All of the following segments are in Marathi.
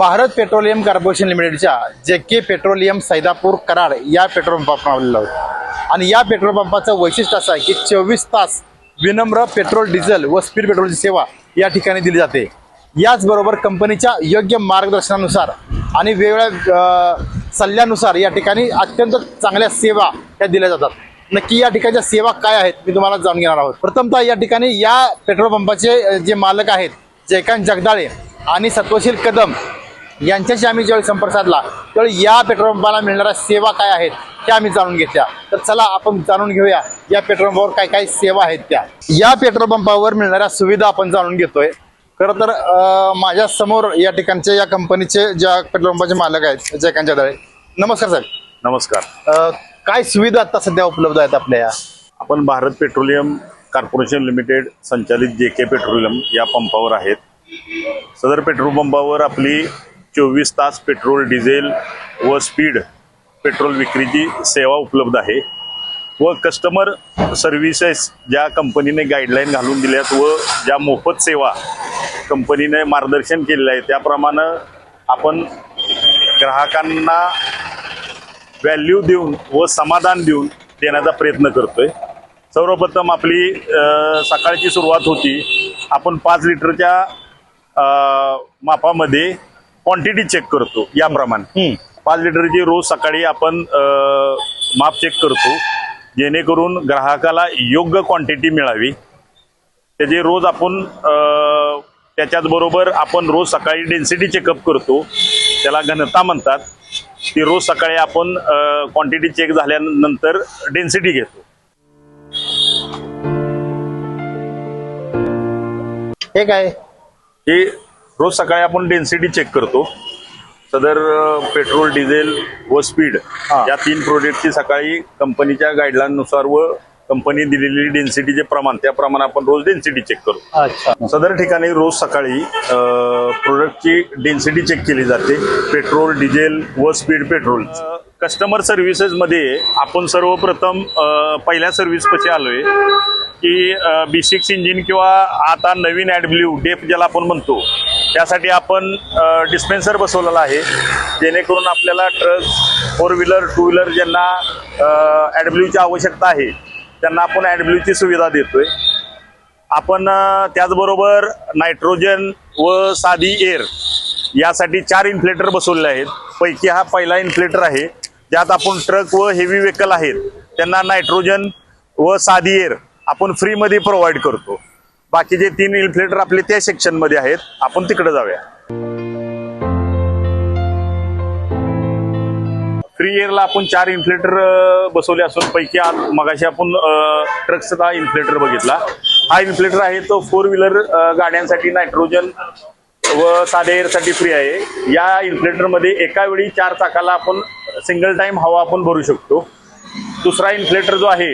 भारत पेट्रोलियम कॉर्पोरेशन लिमिटेडच्या JK पेट्रोलियम सैदापूर कराड या पेट्रोल पंपावर आलेलो आहोत आणि या पेट्रोल पंपाचं वैशिष्ट्य असं आहे की 24 तास विनम्र पेट्रोल डिझेल व स्पीड पेट्रोलची सेवा या ठिकाणी दिली जाते। याचबरोबर कंपनीच्या योग्य मार्गदर्शनानुसार आणि वेगवेगळ्या सल्ल्यानुसार या ठिकाणी अत्यंत चांगल्या सेवा त्या दिल्या जातात। नक्की या ठिकाणच्या सेवा काय आहेत मी तुम्हाला जाणून घेणार आहोत। प्रथमतः या ठिकाणी या पेट्रोल पंपाचे जे मालक आहेत जयकांत जगदाळे आणि सत्वशील कदम यांच्याशी आम्ही ज्यावेळी संपर्क साधला त्यावेळी या पेट्रोल पंपाला मिळणाऱ्या सेवा काय आहेत त्या आम्ही जाणून घेतल्या। तर चला आपण जाणून घेऊया या पेट्रोल पंपावर काय काय सेवा आहेत त्या। या पेट्रोल पंपावर मिळणाऱ्या सुविधा आपण जाणून घेतोय। खरं तर माझ्या समोर या ठिकाणचे या कंपनीचे ज्या पेट्रोल पंपाचे मालक आहेत जयकांत जगदाळे, नमस्कार साहेब। नमस्कार। काय सुविधा आता सध्या उपलब्ध आहेत आपल्या? आपण भारत पेट्रोलियम कॉर्पोरेशन लिमिटेड संचालित JK पेट्रोलियम या पंपावर आहेत। सदर पेट्रोल पंपावर आपली 24 तास पेट्रोल डिझेल व स्पीड पेट्रोल विक्रीची सेवा उपलब्ध आहे व कस्टमर सर्व्हिसेस ज्या कंपनीने गाईडलाईन घालून दिल्यात व ज्या मोफत सेवा कंपनीने मार्गदर्शन केलेलं आहे त्याप्रमाणे आपण ग्राहकांना व्हॅल्यू देऊन व समाधान देऊन देण्याचा प्रयत्न करतोय। सर्वप्रथम आपली सकाळची सुरुवात होती, आपण 5 लिटरच्या मापामध्ये क्वांटिटी चेक करतो। याप्रमाणे 5 लिटरची रोज सकाळी आपण माप चेक करतो जेणेकरून ग्राहकाला योग्य क्वांटिटी मिळावी। त्याचे रोज आपण त्याच्याच बरोबर आपण रोज सकाळी डेन्सिटी चेकअप करतो, त्याला घनता म्हणतात। ती रोज सकाळी आपण क्वांटिटी चेक झाल्यानंतर डेन्सिटी घेतो। हे काय? हे रोज सकाळी आपण डेन्सिटी चेक करतो। सदर पेट्रोल डिझेल व स्पीड या 3 प्रोडक्टची सकाळी कंपनीच्या गाईडलाईननुसार व कंपनी दिलेली डेन्सिटीचे प्रमाण त्याप्रमाणे आपण रोज डेन्सिटी चेक करतो। अच्छा। सदर ठिकाणी रोज सकाळी प्रोडक्टची डेन्सिटी चेक केली जाते, पेट्रोल डिझेल व स्पीड पेट्रोल। कस्टमर सर्व्हिसेस मध्ये आपण सर्वप्रथम पहिल्या सर्व्हिस पाशी आलोय की B6 इंजिन किंवा आता नवीन AdBlue डेप ज्याला आपण म्हणतो त्यासाठी आपण डिस्पेन्सर बसवलेला आहे जेणेकरून आपल्याला ट्रक 4 व्हीलर 2 व्हीलर ज्यांना AdBlueची आवश्यकता आहे त्यांना आपण AdBlueची सुविधा देतोय। आपण त्याचबरोबर नायट्रोजन व साधी एअर यासाठी 4 इन्फ्लेटर बसवलेले आहेत। पैकी हा पहिला इन्फ्लेटर आहे ज्यात आपण ट्रक व हेवी व्हेकल आहेत त्यांना नायट्रोजन व साधी एअर आपण फ्री मध्ये प्रोव्हाइड करतो। बाकीचे 3 इन्फ्लेटर आपले त्या सेक्शन मध्ये आहेत, आपण तिकडे जाऊया। फ्री एअरला आपण 4 इन्फ्लेटर बसवले असून पैकी मगाशी आपण ट्रकचा इन्फ्लेटर बघितला। हा इन्फ्लेटर आहे तो 4 व्हीलर गाड्यांसाठी नायट्रोजन व साध्या एअरसाठी फ्री आहे। या इन्फ्लेटर मध्ये एका वेळी 4 चाकाला आपण सिंगल टाइम हवा आपण भरू शकतो। दुसरा इन्फ्लेटर जो आहे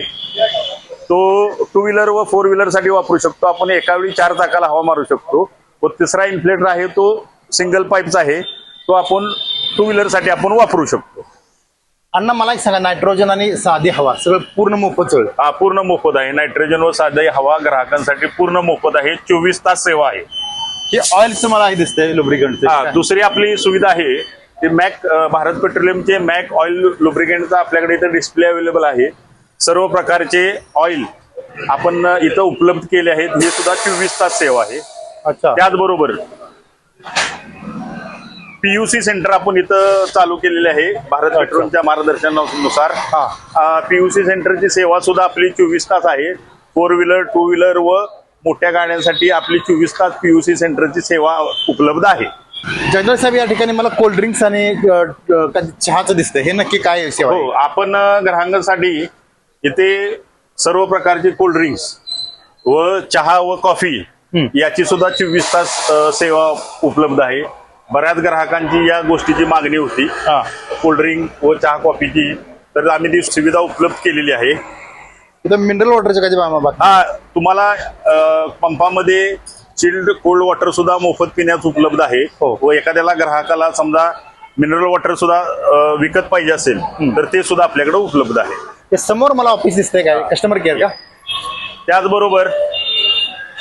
तो 2 व्हीलर व 4 व्हीलर साठी वापरू शकतो, आपण एका वेळी 4 चाकाला हवा मारू शकतो। व तिसरा इन्फ्लेटर आहे तो सिंगल पाईपचा आहे, तो आपण 2 व्हीलर साठी आपण वापरू शकतो। अण्णा मला एक सांगा, नायट्रोजन आणि साधी हवा सगळं पूर्ण मोफत? हा पूर्ण मोफत आहे। नायट्रोजन व साधी हवा ग्राहकांसाठी पूर्ण मोफत आहे, 24 तास सेवा आहे। हे ऑइलचं मला हे दिसतंय लुब्रिकंट। दुसरी आपली सुविधा आहे ते मॅक भारत पेट्रोलियमचे मॅक ऑइल लुब्रिकंटचा आपल्याकडे इथे डिस्प्ले अवेलेबल आहे। सर्व प्रकारचे ऑइल आपण इथं उपलब्ध केले आहेत, हे सुद्धा 24 तास सेवा आहे। अच्छा। त्याचबरोबर PUC सेंटर आपण इथं चालू केलेले आहे भारत पेट्रोलियमच्या मार्गदर्शनानुसार। PUC सेंटरची सेवा सुद्धा आपली 24 तास आहे। 4 व्हीलर 2 व्हीलर व मोठ्या गाड्यांसाठी आपली 24 तास PUC सेंटरची सेवा उपलब्ध आहे। जगदाळे साहेब, या ठिकाणी मला कोल्ड ड्रिंक्स आणि चहाचं दिसतंय, हे नक्की काय सेवा? हो, आपण ग्राहकांसाठी इथे सर्व प्रकारचे कोल्ड ड्रिंक्स व चहा व कॉफी याची सुद्धा 24 तास सेवा उपलब्ध आहे। बऱ्याच ग्राहकांची या गोष्टीची मागणी होती कोल्ड ड्रिंक व चहा कॉफीची, तर आम्ही ती सुविधा उपलब्ध केलेली आहे। इथं मिनरल वॉटरचे काय? तुम्हाला पंपामध्ये चिल्ड कोल्ड वॉटर सुद्धा मोफत पिण्यास उपलब्ध आहे। व एखाद्याला ग्राहकाला समजा मिनरल वॉटर सुद्धा विकत पाहिजे असेल तर ते सुद्धा आपल्याकडे उपलब्ध आहे। समोर मला ऑफिस दिसतंय काय? कस्टमर केअर का? त्याचबरोबर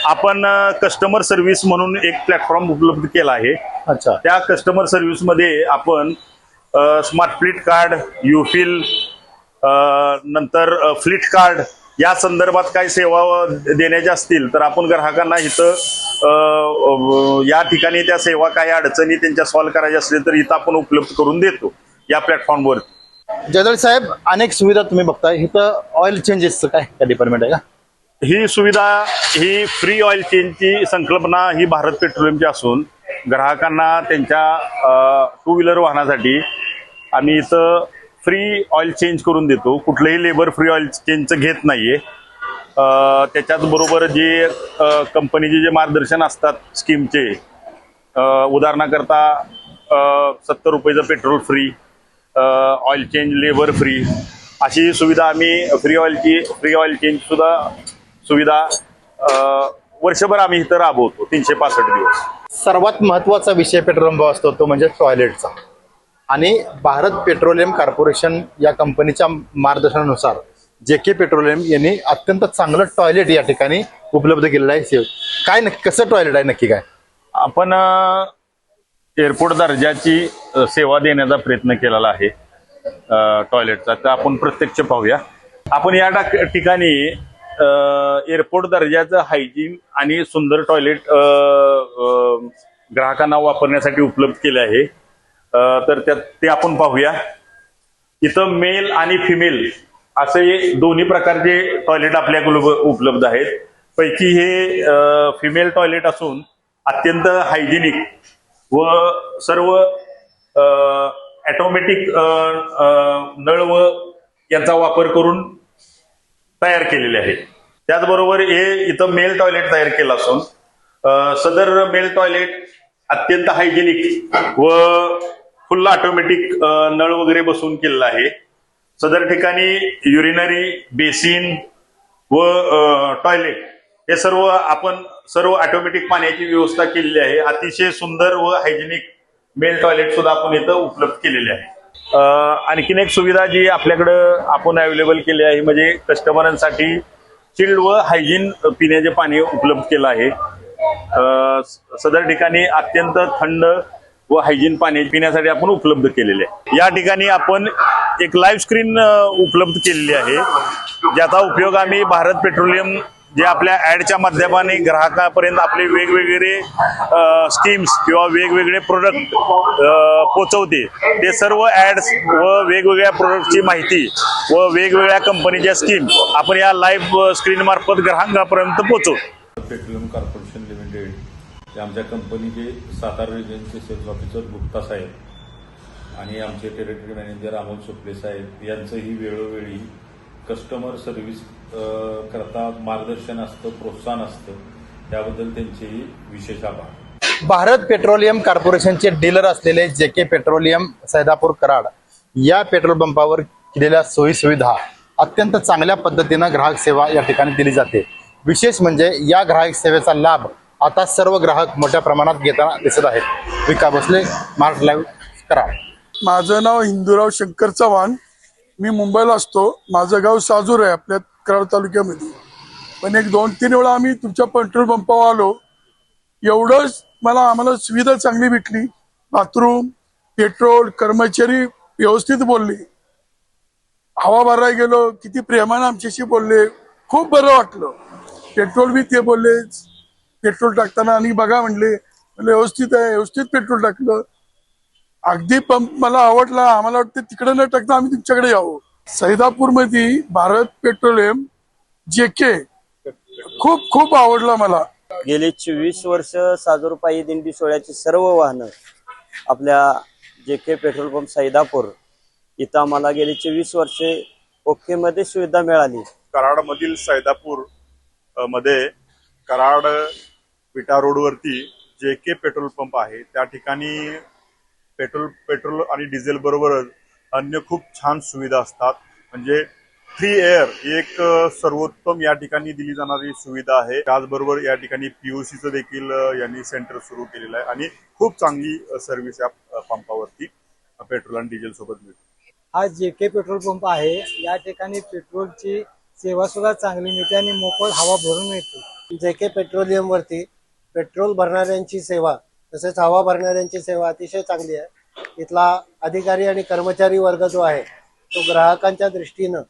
आपण कस्टमर सर्व्हिस म्हणून एक प्लॅटफॉर्म उपलब्ध केला आहे. अच्छा. त्या कस्टमर सर्व्हिस मध्ये आपण स्मार्ट फ्लीट कार्ड, युफिल, नंतर फ्लीट कार्ड या संदर्भात काही सेवा देण्याच्या असतील तर आपण ग्राहकांना इथं या ठिकाणी त्या सेवा काही अडचणी त्यांच्या सॉल्व्ह करायच्या असतील तर इथं आपण उपलब्ध करून देतो या प्लॅटफॉर्मवर. जयदळ साहेब, अनेक सुविधा तुम्ही बघताय इथं. ऑइल चेंजेसचं काय डिपार्टमेंट आहे का? ही सुविधा ही फ्री ऑइल चेंजची संकल्पना ही भारत पेट्रोलियमची असून ग्राहकांना त्यांच्या टू व्हीलर वाहनासाठी आम्ही इथं फ्री ऑइल चेंज करून देतो. कुठलंही लेबर फ्री ऑइल चेंजचं घेत नाहीये. त्याच्याच बरोबर जे कंपनीचे जे मार्गदर्शन असतात स्कीमचे, उदाहरणाकरता 70 रुपयाचं petrol free, oil change labour free, अशी सुविधा आम्ही फ्री ऑइल चेंज सुद्धा सुविधा वर्षभर आम्ही इथं राबवतो 365 दिवस. सर्वात महत्वाचा विषय पेट्रोल पंप असतो तो म्हणजे टॉयलेटचा. आणि भारत पेट्रोलियम कॉर्पोरेशन या कंपनीच्या मार्गदर्शनानुसार JK पेट्रोलियम यांनी अत्यंत चांगलं टॉयलेट या ठिकाणी उपलब्ध केलेलं आहे. काय नक्की कसं टॉयलेट आहे, नक्की काय? आपण एअरपोर्ट दर्जाची सेवा देण्याचा प्रयत्न केलेला आहे टॉयलेटचा. तर आपण प्रत्यक्ष पाहूया. आपण या ठिकाणी एअरपोर्ट दर्जाचं हायजीन आणि सुंदर टॉयलेट ग्राहकांना वापरण्यासाठी उपलब्ध केले आहे. तर ते आपण पाहूया. इथं मेल आणि फिमेल असे दोन्ही प्रकारचे टॉयलेट आपल्याकडे उपलब्ध आहेत. पैकी हे फिमेल टॉयलेट असून अत्यंत हायजिनिक व सर्व ऑटोमॅटिक नळ व यांचा वापर करून तयार केलेले आहे. त्याचबरोबर हे इथं मेल टॉयलेट तयार केलं असून सदर मेल टॉयलेट अत्यंत हायजेनिक व फुल ऑटोमॅटिक नळ वगैरे बसवून केलेलं आहे. सदर ठिकाणी युरिनरी, बेसिन व टॉयलेट हे सर्व ऑटोमॅटिक पाण्याची व्यवस्था केलेली आहे. अतिशय सुंदर व हायजेनिक मेल टॉयलेट सुद्धा आपण इथं उपलब्ध केलेले आहे. आणखीन एक सुविधा जी आपल्याकडं आपण अवेलेबल केली आहे म्हणजे कस्टमरांसाठी चिल्ड व हायजीन पिण्याचे पाणी उपलब्ध केलं आहे. सदर ठिकाणी अत्यंत थंड व हायजीन पाणी पिण्यासाठी आपण उपलब्ध केलेले आहे. या ठिकाणी आपण एक लाईव्ह स्क्रीन उपलब्ध केलेली आहे ज्याचा उपयोग आम्ही भारत पेट्रोलियम जे आपल्या ऍडच्या माध्यमाने ग्राहकापर्यंत आपले वेगवेगळे स्कीम्स किंवा वेगवेगळे प्रोडक्ट पोहोचवते. ते सर्व ऍड्स व वेगवेगळ्या प्रोडक्टची माहिती व वेगवेगळ्या कंपनीच्या स्कीम आपण या लाईव्ह स्क्रीन मार्फत ग्राहकापर्यंत पोहोचवतो. पेट्रोलियम कॉर्पोरेशन लिमिटेड हे आमच्या कंपनीचे सातारा रिजनचे सेल्स ऑफिसर गुप्ता साहेब आणि आमचे टेरिटरी मॅनेजर अमोल सुपले साहेब यांचंही वेळोवेळी कस्टमर सर्व्हिस करता मार्गदर्शन असतं, प्रोत्साहन असतं. त्याबद्दल त्यांचेही विशेष आभार. भारत पेट्रोलियम कॉर्पोरेशनचे डीलर असलेले JK पेट्रोलियम सैदापूर कराड या पेट्रोल पंपावर केलेल्या सोयी सुविधा अत्यंत चांगल्या पद्धतीनं ग्राहक सेवा या ठिकाणी दिली जाते. विशेष म्हणजे या ग्राहक सेवेचा लाभ आता सर्व ग्राहक मोठ्या प्रमाणात घेताना दिसत आहेत. विका भोसले, महाराष्ट्र लाईव्ह, कराड. माझं नाव हिंदूराव शंकर चव्हाण. मी मुंबईला असतो. माझं गाव साजूर आहे आपल्या कराड तालुक्यामध्ये. पण एक 2-3 वेळा आम्ही तुमच्या पेट्रोल पंपावर आलो. एवढंच आम्हाला सुविधा चांगली भेटली. बाथरूम, पेट्रोल, कर्मचारी व्यवस्थित बोलले. हवा भरायला गेलो किती प्रेमाने आमच्याशी बोलले. खूप बरं वाटलं. पेट्रोल बी ते बोलले पेट्रोल टाकताना आणि बघा म्हणले व्यवस्थित आहे, व्यवस्थित पेट्रोल टाकलं. अगदी पंप मला आवडला. आम्हाला वाटतं तिकडे न टाकता आम्ही तुमच्याकडे यावं. सैदापूरमध्ये भारत पेट्रोलियम JK खूप खूप आवडला मला. गेली 24 वर्ष साजोरपायी दिंडी सोहळ्याची सर्व वाहनं आपल्या JK पेट्रोल पंप सैदापूर इथं आम्हाला गेली 24 वर्षे ओके मध्ये सुविधा मिळाली. कराडमधील सैदापूर मध्ये कराड विटा रोडवरती JK पेट्रोल पंप आहे. त्या ठिकाणी पेट्रोल आणि डिझेल बरोबरच अन्य खूप छान सुविधा असतात. म्हणजे फ्री एअर एक सर्वोत्तम या ठिकाणी दिली जाणारी सुविधा आहे. त्याचबरोबर या ठिकाणी POCचं देखील यांनी सेंटर सुरू केलेलं आहे आणि खूप चांगली सर्व्हिस या पंपावरती पेट्रोल आणि डिझेल सोबत मिळते. हा JK पेट्रोल पंप आहे. या ठिकाणी पेट्रोलची सेवा सुद्धा चांगली मिळते आणि मोफत हवा भरून मिळते. JK पेट्रोलियमवरती पेट्रोल भरणाऱ्यांची सेवा तसेच हवा भरणाऱ्यांची सेवा अतिशय चांगली आहे। इथला अधिकारी आणि कर्मचारी वर्ग जो आहे तो ग्राहकांच्या दृष्टीनं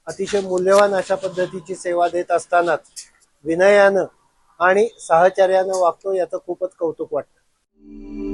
अतिशय मूल्यवान अशा पद्धतीची सेवा देत असतानाच विनयानं आणि साहचर्यानं वागतो, याचं खूपच कौतुक वाटतं।